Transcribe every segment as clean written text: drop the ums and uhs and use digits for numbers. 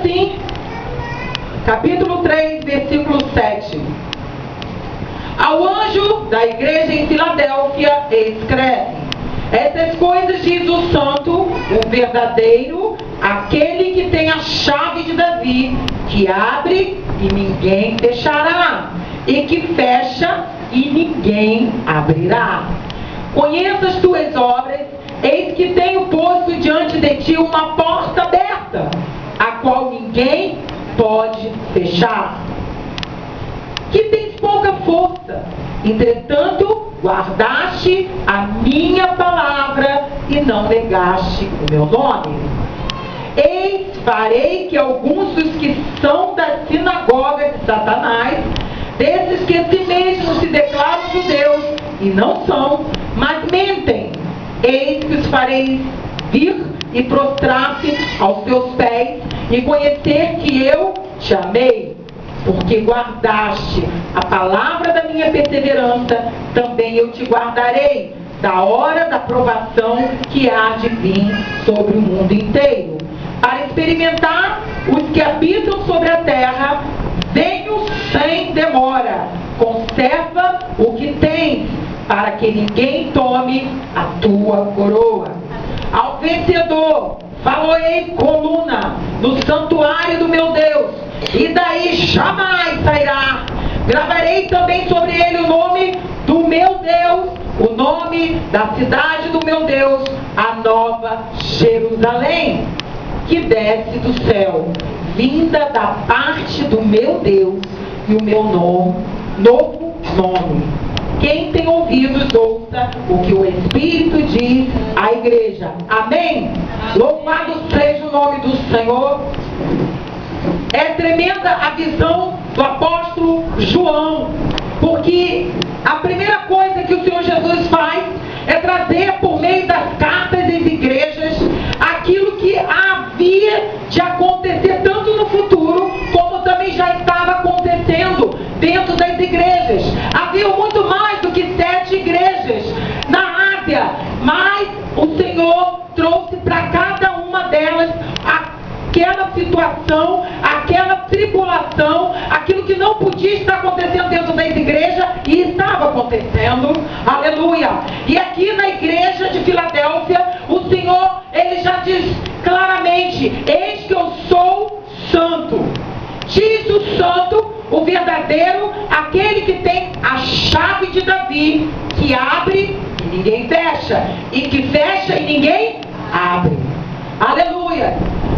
assim, capítulo 3, versículo 7. Ao anjo da igreja em Filadélfia, escreve: essas coisas diz o santo, o verdadeiro, aquele que tem a chave de Davi, que abre e ninguém fechará, e que fecha e ninguém abrirá. Conheço as tuas obras, eis que tenho posto diante de ti uma porta aberta, a qual ninguém pode fechar. Que tens pouca força, entretanto guardaste a minha palavra e não negaste o meu nome. Eis, farei que alguns dos que são da sinagoga de Satanás, desses que a si mesmos se declaram judeus e não são, mas mentem, eis que os farei vir e prostrar-se aos teus pés e conhecer que eu te amei. Porque guardaste a palavra da minha perseverança, também eu te guardarei da hora da provação que há de vir sobre o mundo inteiro, para experimentar os que habitam sobre a terra. Venho sem demora, conserva o que tens, para que ninguém tome a tua coroa. Ao vencedor faloei coluna no santuário do meu Deus, e daí jamais sairá. Gravarei também sobre ele o nome do meu Deus, o nome da cidade do meu Deus, a nova Jerusalém, que desce do céu, vinda da parte do meu Deus, e o meu novo nome. Quem tem ouvidos, ouça o que o Espírito diz à igreja. Amém? Louvado seja o nome do Senhor. É tremenda a visão do apóstolo João, porque a primeira coisa que o Senhor Jesus faz é trazer por meio das cartas das igrejas aquilo que havia de acontecer tanto no futuro, como também já estava acontecendo dentro das igrejas. Havia muito mais do que 7 igrejas na Ásia, mas o Senhor trouxe para cada uma delas aquela situação, aquela tribulação, aquilo que não podia estar acontecendo dentro da igreja e estava acontecendo. Aleluia! E aqui na igreja de Filadélfia, o Senhor, ele já diz claramente: eis que eu sou santo. Diz o santo, o verdadeiro, aquele que tem a chave de Davi, que abre e ninguém fecha, e que fecha e ninguém abre. Aleluia!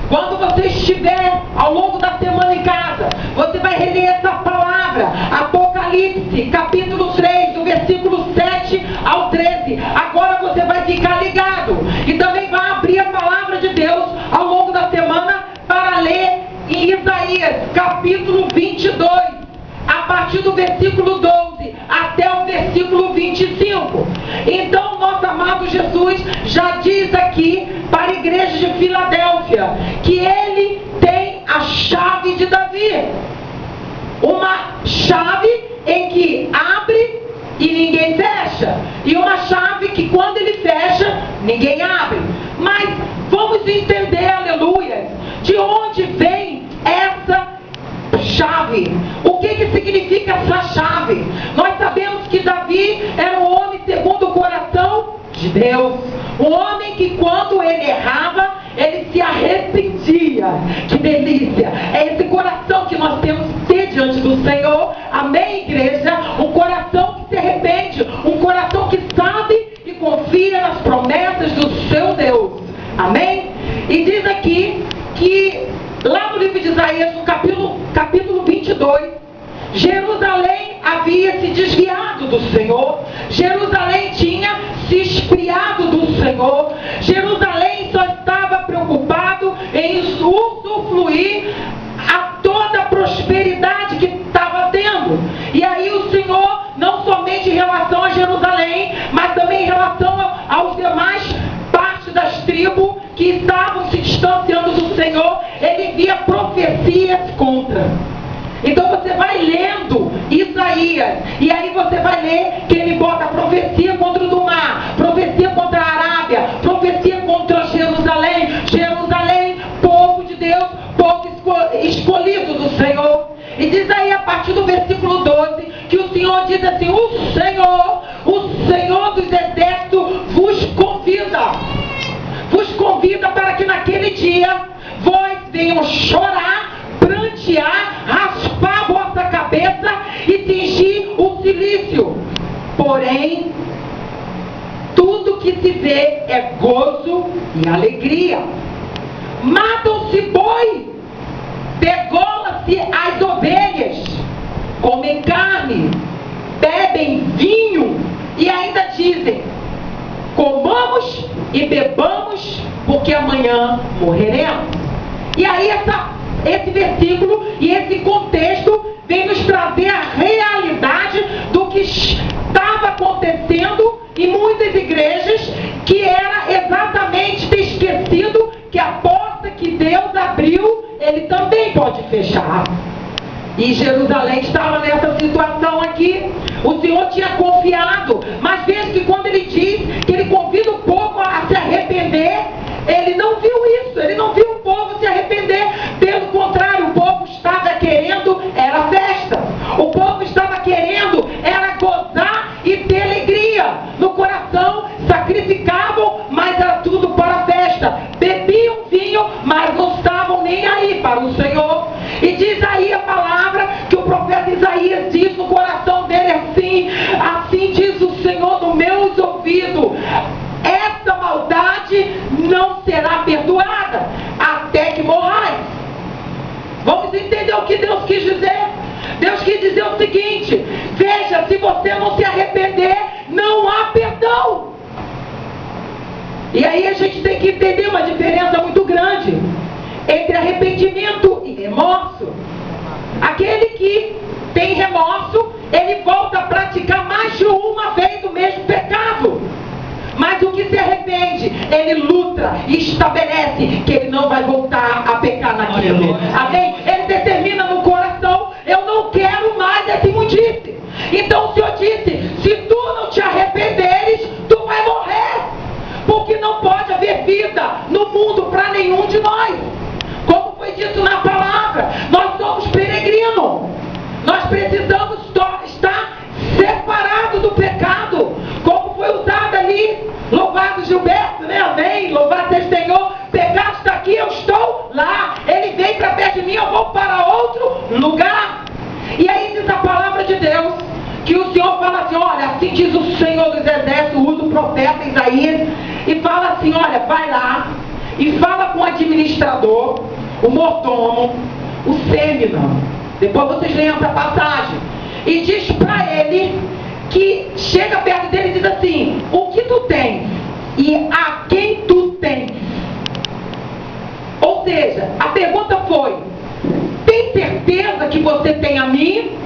Quando você estiver ao longo da semana em casa, você vai reler essa palavra, Apocalipse, capítulo 3, do versículo 7 ao 13. Agora você vai ficar ligado e também vai abrir a palavra de Deus ao longo da semana para ler em Isaías, capítulo 22, a partir do versículo 12 até o versículo 25. Então, nosso amado Jesus já diz aqui para a igreja de Filadélfia que ele tem a chave de Davi, uma chave em que abre e ninguém fecha, e uma chave que quando ele fecha, ninguém abre. Mas vamos entender, aleluia, de onde vem essa chave. O que significa essa chave? Nós sabemos que Davi era um homem segundo o coração de Deus, um homem que quando ele errava, ele se arrepentia. Que delícia! É esse coração que nós temos que ter diante do Senhor. Amém, igreja? Um coração que se arrepende, um coração que sabe e confia nas promessas do seu Deus. Amém? E diz aqui que lá no livro de Isaías, no capítulo 22, Jerusalém havia se desviado do Senhor, Jerusalém tinha se esfriado do Senhor, Jerusalém só estava preocupado em usufruir a toda a prosperidade que estava tendo. E aí o Senhor, não somente em relação a Jerusalém, mas também em relação aos demais partes das tribos que estavam se distanciando do Senhor, ele via profecias contra. Então você vai lendo Isaías, e aí você vai ler que ele bota profecia contra o do mar, profecia contra a Arábia, profecia contra Jerusalém, povo de Deus, povo escolhido. partir do versículo 12, que o Senhor diz assim: o Senhor dos Exércitos vos convida para que naquele dia vós venham chorar, prantear, raspar a vossa cabeça e tingir o cilício. Porém, tudo que se vê é gozo e alegria. Matam-se boi, degola-se as ovelhas, comem carne, bebem vinho e ainda dizem: comamos e bebamos, porque amanhã morreremos. E aí esse versículo e esse contexto vem nos trazer a realidade do que estava acontecendo em muitas igrejas, que era exatamente ter esquecido que a porta que Deus abriu, Ele também pode fechar. E Jerusalém estava nessa situação aqui. O Senhor tinha confiado, mas veja que quando Ele diz que Ele convida o povo a se arrepender, Ele não viu isso, Ele não viu o povo se arrepender. Pelo contrário, o povo estava querendo era festa. O povo estava querendo era gozar e ter alegria no coração. Sacrificavam, mas era tudo para a festa. Bebiam vinho, mas não estavam nem aí para o Senhor. E diz aí a palavra que o profeta Isaías diz no coração dele assim diz o Senhor no meus ouvidos: essa maldade não será perdoada até que morrais. Vamos entender o que Deus quis dizer? Deus quis dizer o seguinte: veja, se você não se arrepender, não há perdão. E aí a gente tem que entender uma diferença muito grande entre arrependimento e remorso. Aquele que tem remorso, ele volta a praticar mais de uma vez o mesmo pecado. Mas o que se arrepende, ele luta e estabelece que ele não vai voltar a pecar naquilo. Amém? Ele determina no coração: eu não quero mais essa imundice. Então o Senhor disse: se tu não te arrependeres, tu vai morrer. Porque não pode haver vida no mundo para nenhum de nós. Como foi dito na palavra, nós somos peregrinos. Nós precisamos estar separados do pecado. Como foi usado ali, louvado Gilberto, né? Amém? Louvado seja o Senhor. Pecado está aqui, eu estou lá. Ele vem para perto de mim, eu vou para outro lugar. E aí diz a palavra de Deus que o Senhor fala assim: olha, assim diz o Senhor dos Exércitos, usa o profeta Isaías e fala assim: olha, vai lá e fala com o administrador, o mordomo, o sêmina. Depois vocês leem essa passagem. E diz para ele que chega perto dele e diz assim: o que tu tens e a quem tu tens? Ou seja, a pergunta foi: tem certeza que você tem a mim?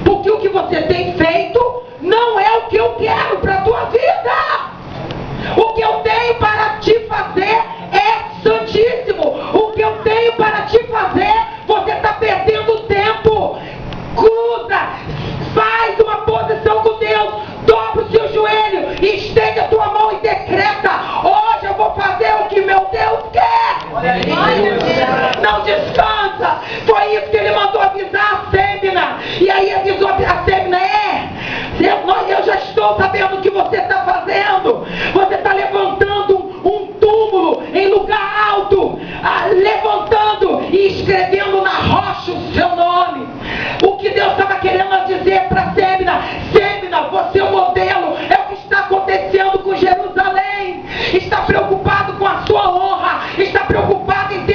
Porque o que você tem feito não é o que eu quero para a tua vida. O que eu tenho para te fazer é santíssimo. O que eu tenho para te fazer, você está perdendo tempo. Cruza, faz uma posição com Deus, dobra o seu joelho e estende a tua mão e decreta: hoje eu vou fazer o que meu Deus quer. Não descansa. Foi isso que ele mandou avisar a Sêmina. E aí avisou a Sêmina: eu já estou sabendo o que você está fazendo. Você está levantando um túmulo em lugar alto, levantando e escrevendo na rocha o seu nome. O que Deus estava querendo dizer para Sêmina: Sêmina, você é o modelo. É o que está acontecendo com Jerusalém. Está preocupado com a sua honra, está preocupado em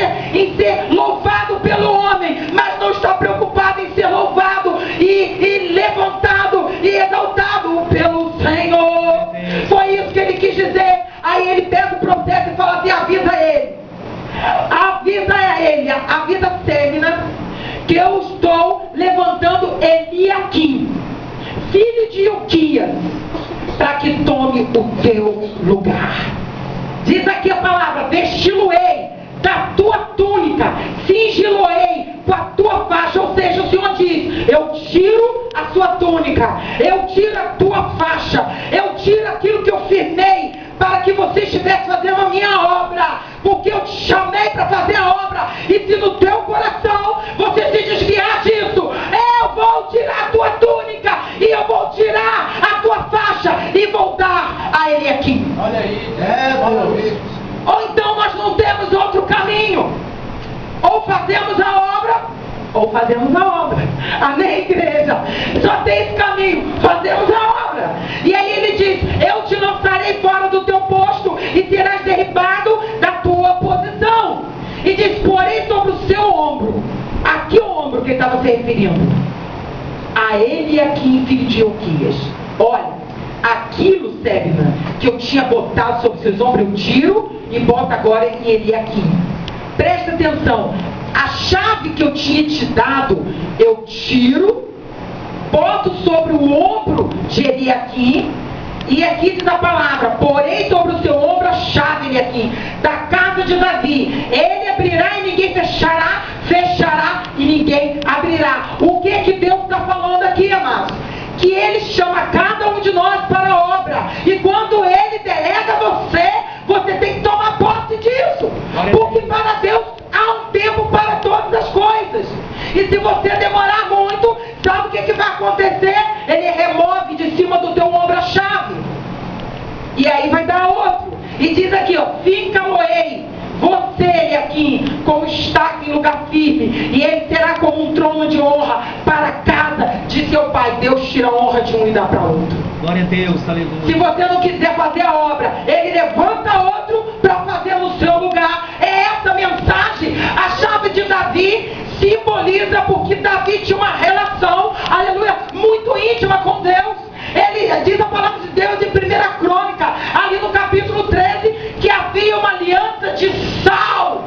ser louvado pelo homem, mas não está preocupado em ser louvado e levantado e exaltado pelo Senhor. Foi isso que ele quis dizer. Aí ele pega o processo e fala assim: avisa ele, avisa Sêmina, que eu estou levantando Eliaquim, filho de Ilquias, para que tome o teu lugar. Diz aqui a palavra: vesti-lo-ei da tua túnica, cingi-lo-ei com a tua faixa. Ou seja, o Senhor diz: eu tiro a sua túnica, eu tiro a tua faixa, eu tiro aquilo que eu firmei para que você estivesse fazendo a minha obra, porque eu te chamei para fazer a obra. E se no teu coração você se desviar disso, eu vou te tirar a tua faixa e voltar a Eliaquim. Olha aí. Ou então nós não temos outro caminho. Ou fazemos a obra, ou fazemos a obra. Amém, igreja? Só tem esse caminho. Fazemos a obra. E aí ele diz: eu te lançarei fora do teu posto e serás derribado da tua posição. E diz: porém sobre o seu ombro. A que ombro que ele estava se referindo? A Eliaquim, filho de Ilquias. Olha, aquilo, Sebna, que eu tinha botado sobre seus ombros, eu tiro e boto agora em Eliaquim. Presta atenção. A chave que eu tinha te dado, eu tiro, boto sobre o ombro de Eliaquim. E aqui diz a palavra: porém sobre o seu ombro a chave, Eliaquim, da casa de Davi. Ele abrirá e ninguém fechará, fechará e ninguém abrirá. O que Deus está falando aqui, amados? Que Ele chama cada um de nós para a obra. E quando Ele delega você, você tem que tomar posse disso. Porque para Deus há um tempo para todas as coisas. E se você demorar muito, sabe o que vai acontecer? Ele remove de cima do teu ombro a chave. E aí vai dar outro. E diz aqui, ó: fica-lo-ei você, Eliaquim, como estaca em lugar firme, e ele será como um trono de honra para a casa de seu pai. Deus tira a honra de um e dá para outro. Glória a Deus, aleluia. Se você não quiser fazer a obra, ele levanta outro para fazer no seu lugar. É essa mensagem. A chave de Davi simboliza porque Davi tinha uma relação, aleluia, muito íntima com Deus. Ele diz a palavra de Deus em 1 Crônica, ali no capítulo 13, que havia uma aliança de sal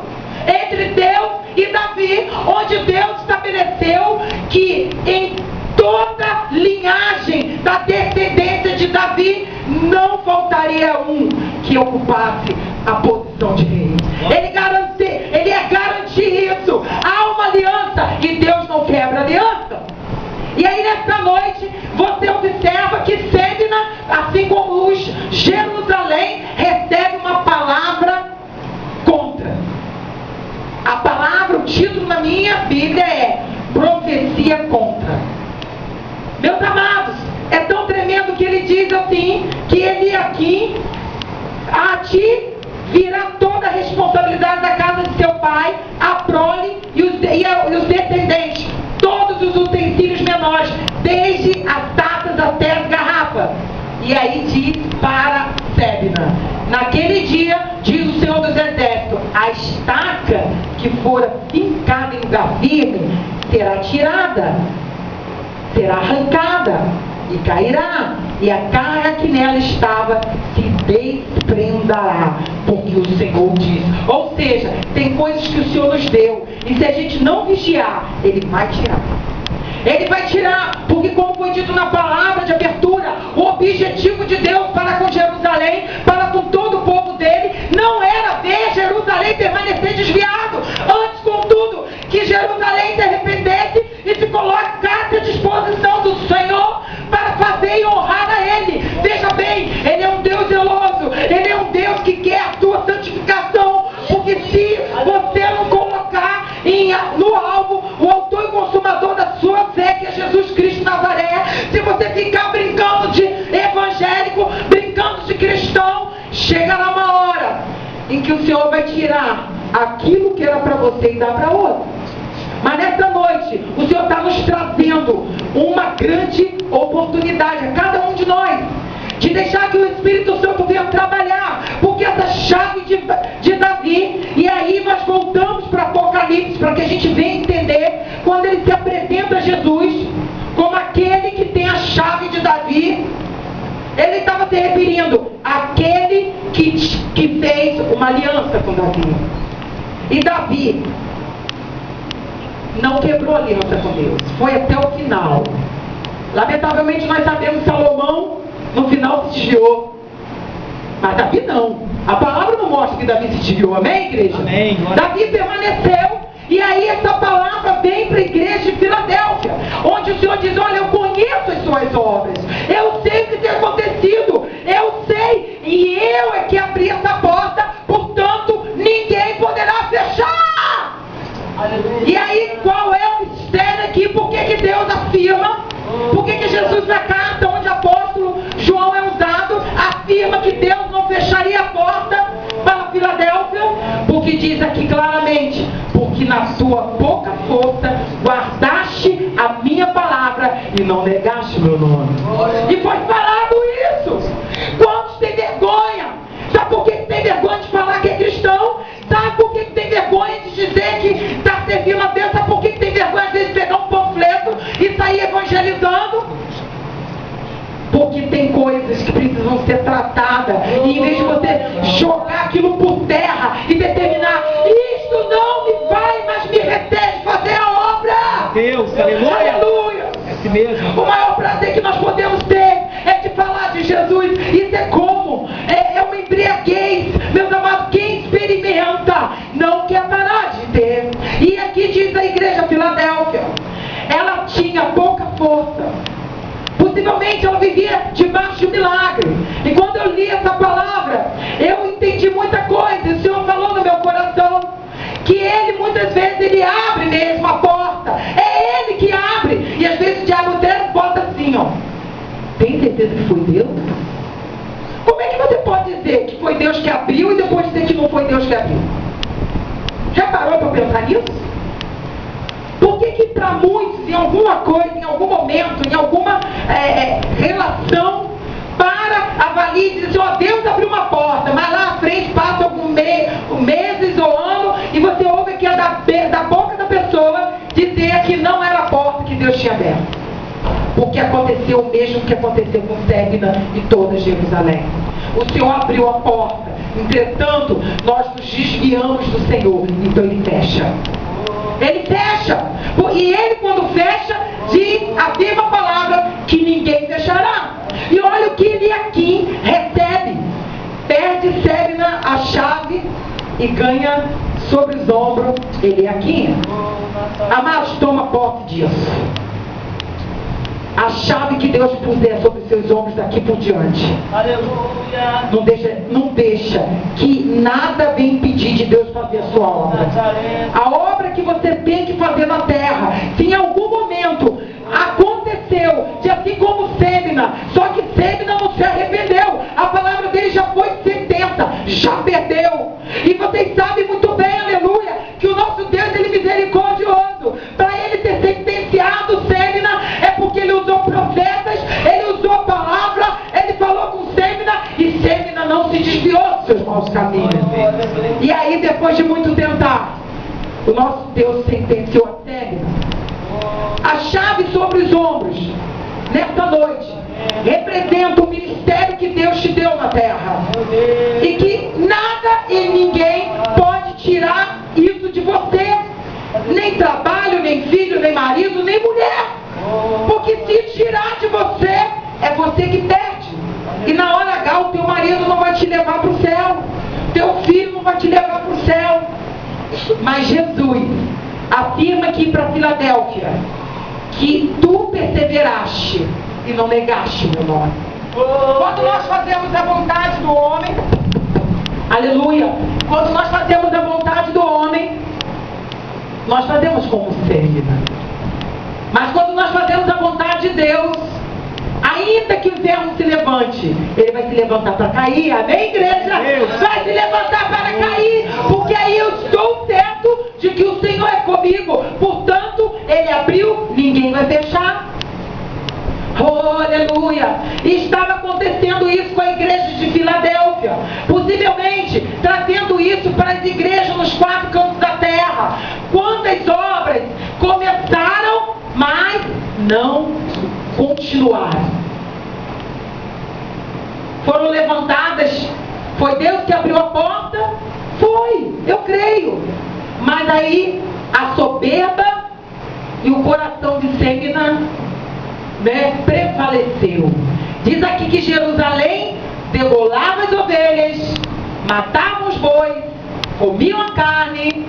entre Deus e Davi, onde Deus estabeleceu que em toda linhagem da descendência de Davi não faltaria um que ocupasse a posição de rei. Ele ia garantir isso. Há uma aliança e Deus não quebra aliança. E aí nessa noite você observa que Sebna, assim como os Jerusalém, recebe uma palavra contra. A palavra, o título na minha Bíblia é profecia contra. Meus amados, é tão tremendo que ele diz assim, que Eliaquim, a ti virá toda a responsabilidade da casa de seu pai, a prole e os descendentes, todos os utensílios menores, desde as taças até as garrafas. E aí diz para Sebna: naquele dia, diz o Senhor dos Exércitos, a estaca que fora fincada em lugar firme será tirada, será arrancada e cairá, e a carga que nela estava se desprenderá, porque o Senhor diz. Ou seja, tem coisas que o Senhor nos deu, e se a gente não vigiar, Ele vai tirar. Ele vai tirar, porque como foi dito na palavra de abertura, o objetivo de Deus para com Jerusalém, para com todo o povo dele, não era ver Jerusalém permanecer desviado. Antes, contudo, que Jerusalém se arrependesse e se colocasse à disposição do Senhor para fazer e honrar a Ele. Veja bem, Ele é um Deus zeloso, Ele é um Deus que quer a tua santificação, porque se você não colocar no alvo o autor e consumador da sua fé, que é Jesus Cristo de Nazaré, se você ficar brincando de evangélico, brincando de cristão, chegará uma hora em que o Senhor vai tirar aquilo que era para você e dar para outro. Mas nessa noite, o Senhor está nos trazendo uma grande oportunidade a cada um de nós, de deixar que o Espírito Santo venha trabalhar, porque essa chave de Davi, e aí nós voltamos para Apocalipse, para que a gente venha entender, quando ele se apresenta a Jesus como aquele que tem a chave de Davi, ele estava se referindo àquele que fez uma aliança com Davi. E Davi não quebrou a aliança com Deus, foi até o final. Lamentavelmente nós sabemos que Salomão no final se desviou, mas Davi não. A palavra não mostra que Davi se desviou, amém, igreja? Amém. Davi permaneceu, e aí essa palavra vem para a igreja de Filadélfia, onde o Senhor diz: olha, eu conheço as suas obras, eu sei o que tem acontecido, eu sei, e eu é que abri essa porta, portanto ninguém poderá fechar. Aleluia. E aí qual é o mistério aqui? Por que Deus afirma? Por que Jesus na carta onde diz aqui claramente: porque na tua pouca força guardaste a minha palavra e não negaste meu nome. E foi falado isso. Quantos têm vergonha? Sabe por que tem vergonha de falar que é cristão? Sabe por que tem vergonha de dizer que está servindo a Deus? Sabe por que tem vergonha às vezes de pegar um panfleto e sair evangelizando? Porque tem coisas que precisam ser tratadas. E em vez de você jogar aquilo por terra e determinar: isto não me vai, mas me retém de fazer a obra. Deus, aleluia. Aleluia. É assim mesmo. O maior prazer que nós podemos ter é de falar de Jesus. Isso é como? É uma embriaguez. Meus amados, quem experimenta não quer parar de ter. E aqui diz a igreja Filadélfia: ela tinha pouca força. Possivelmente ela vivia debaixo de um milagre. E quando eu li essa palavra, eu entendi muita coisa. O Senhor falou no meu coração que Ele, muitas vezes, Ele abre mesmo a porta. É Ele que abre. E às vezes o diabo até bota assim, ó: tem certeza que foi Deus? Como é que você pode dizer que foi Deus que abriu e depois dizer que não foi Deus que abriu? Já parou para pensar nisso? Por que para muitos, em alguma coisa, em algum momento, em alguma relação, para avaliar e dizer assim: ó, Deus abriu uma porta, mas lá à frente passa alguns meses ou anos e você ouve que é da boca da pessoa dizer que não era a porta que Deus tinha aberto. Porque aconteceu o mesmo que aconteceu com Sébina e toda Jerusalém. O Senhor abriu a porta, entretanto, nós nos desviamos do Senhor, então Ele fecha. Ele fecha. E Ele, quando fecha, diz a viva palavra que ninguém fechará. E olha o que ele aqui recebe. Perde Sébina a chave e ganha sobre os ombros ele aqui. Amados, toma posse disso. A chave que Deus puser sobre os seus ombros daqui por diante. Aleluia. Não deixa que nada venha impedir de Deus fazer a sua obra. A obra que você tem que fazer na terra. Se em algum momento aconteceu, de assim como Sébina, só que Sébina não se arrependeu. A palavra dele já foi 70, já perdeu. E vocês sabem muito bem, aleluia, que o nosso Deus, Ele é misericordioso. Para Ele ter sentenciado Sébina, é porque Ele usou profetas, Ele usou a palavra, Ele falou com Sébina, e Sébina não se desviou dos seus maus caminhos. E aí, depois de muito tentar, o nosso Deus sentenciou a Sébina. A chave sobre os ombros, nesta noite, representa o ministério que Deus te deu na terra. E que nada e ninguém pode tirar isso de você. Nem trabalho, nem filho, nem marido, nem mulher. Porque se tirar de você, é você que perde. E na hora H, o teu marido não vai te levar para o céu. Teu filho não vai te levar para o céu. Mas Jesus afirma aqui para Filadélfia que tu perseveraste e não negaste meu nome. Quando nós fazemos a vontade do homem, aleluia, quando nós fazemos a vontade do homem, nós fazemos como Sébina. Mas quando nós fazemos a vontade de Deus, ainda que o inferno se levante, ele vai se levantar para cair. Amém, igreja? Vai se levantar para cair, porque aí eu estou certo de que o Senhor é comigo. Portanto, Ele abriu, ninguém vai fechar. Oh, aleluia! E estava acontecendo isso com a igreja de Filadélfia, possivelmente trazendo isso para as igrejas nos 4 cantos da terra. Quantas obras começaram, mas não continuaram. Foram levantadas. Foi Deus que abriu a porta? Foi, eu creio. Mas aí a soberba e o coração de Sébina, prevaleceu. Diz aqui que Jerusalém degolava as ovelhas, matava os bois, comiam a carne,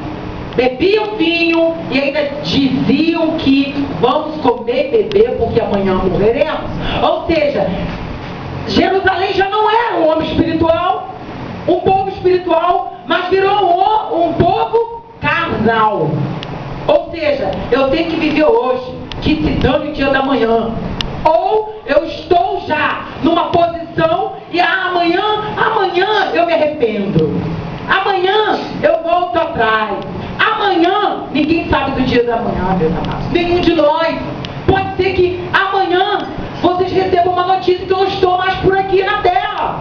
bebiam vinho e ainda diziam que vamos comer e beber porque amanhã morreremos. Ou seja, Jerusalém já não era um homem espiritual, um povo espiritual, mas virou um povo carnal. Ou seja, eu tenho que viver hoje, que se dane o dia da manhã. Ou eu estou já numa posição e amanhã eu me arrependo. Amanhã eu volto a atrás. Amanhã, ninguém sabe do dia da manhã, meus amados. Nenhum de nós. Pode ser que amanhã vocês recebam uma notícia que eu não estou mais por aqui na terra.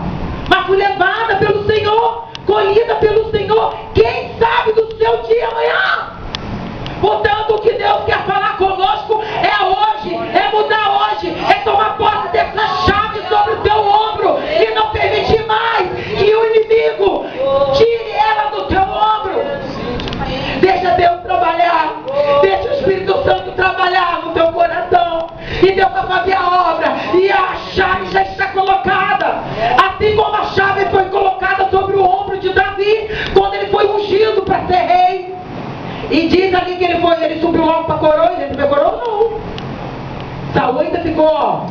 Mas fui levada pelo Senhor, colhida pelo Senhor. Quem sabe do seu dia amanhã? Portanto, o que Deus quer falar conosco é hoje, é mudar hoje, é tomar posse dessa chave sobre o teu ombro e não permitir mais que o inimigo tire ela do teu ombro. Deixa Deus trabalhar, deixa o Espírito Santo trabalhar no teu coração e Deus vai fazer a obra e a chave já está colocada, assim como a chave foi colocada sobre o ombro de Davi quando ele foi ungido para ser rei. E diz ali que ele subiu logo para a coroa, ele recebeu coroa? Não. Saúl ainda ficou, ó.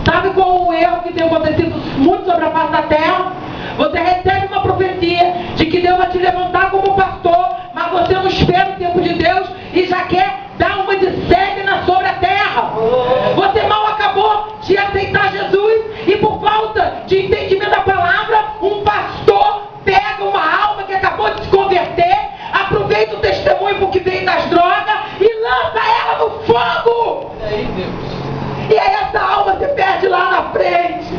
Sabe qual o erro que tem acontecido muito sobre a face da terra? Você recebe uma profecia de que Deus vai te levantar como pastor, mas você não espera o tempo de Deus e já quer dar uma de Ségna sobre a terra. Você mal acabou de aceitar Jesus e por falta de entendimento da palavra, um pastor pega uma alma que acabou de se converter, aproveita o testemunho porque veio das drogas e lança ela no fogo. E aí essa alma se perde lá na frente.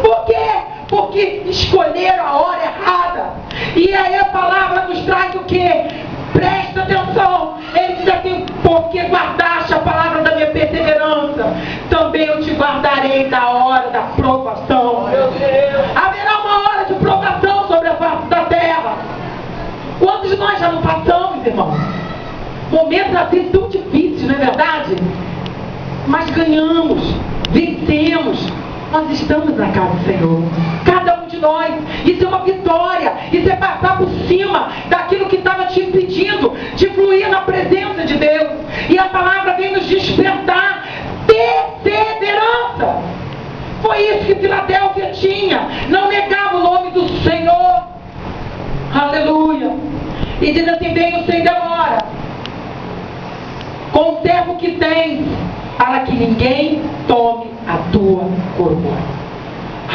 Por quê? Porque escolheram a hora errada. E aí a palavra nos traz o quê? Presta atenção. Ele diz assim: porque guardaste a palavra da minha perseverança, também eu te guardarei da hora da provação. Haverá uma hora de provação sobre a face da terra. Quantos de nós já não passamos, irmão? Momentos assim tão difíceis, não é verdade? Mas ganhamos, vencemos. Nós estamos na casa do Senhor. Cada um de nós. Isso é uma vitória. Isso é passar por cima daquilo que estava te impedindo de fluir na presença de Deus. E a palavra vem nos despertar perseverança. Foi isso que Filadélfia tinha. Não negava o nome do Senhor. Aleluia. E diz assim: venho sem demora, com o servo que tens, para que ninguém tome a tua coroa.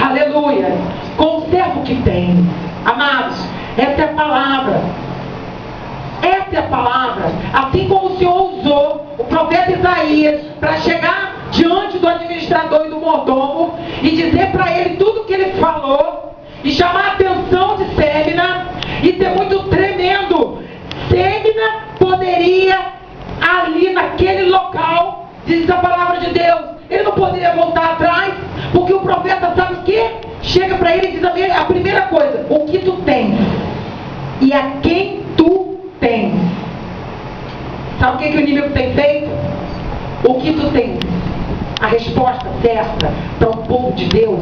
Aleluia. Com o servo que tens. Amados, essa é a palavra. Essa é a palavra. Assim como o Senhor usou o profeta Isaías para chegar diante do administrador e do mordomo e dizer para ele tudo o que ele falou e chamar a atenção de Ségna. Isso é muito tremendo. Ségna poderia ali naquele local, diz a palavra de Deus, ele não poderia voltar atrás, porque o profeta sabe o que? Chega para ele e diz a primeira coisa: o que tu tens e a quem tu tens. Sabe o que o inimigo tem feito? O que tu tens. A resposta certa para o povo de Deus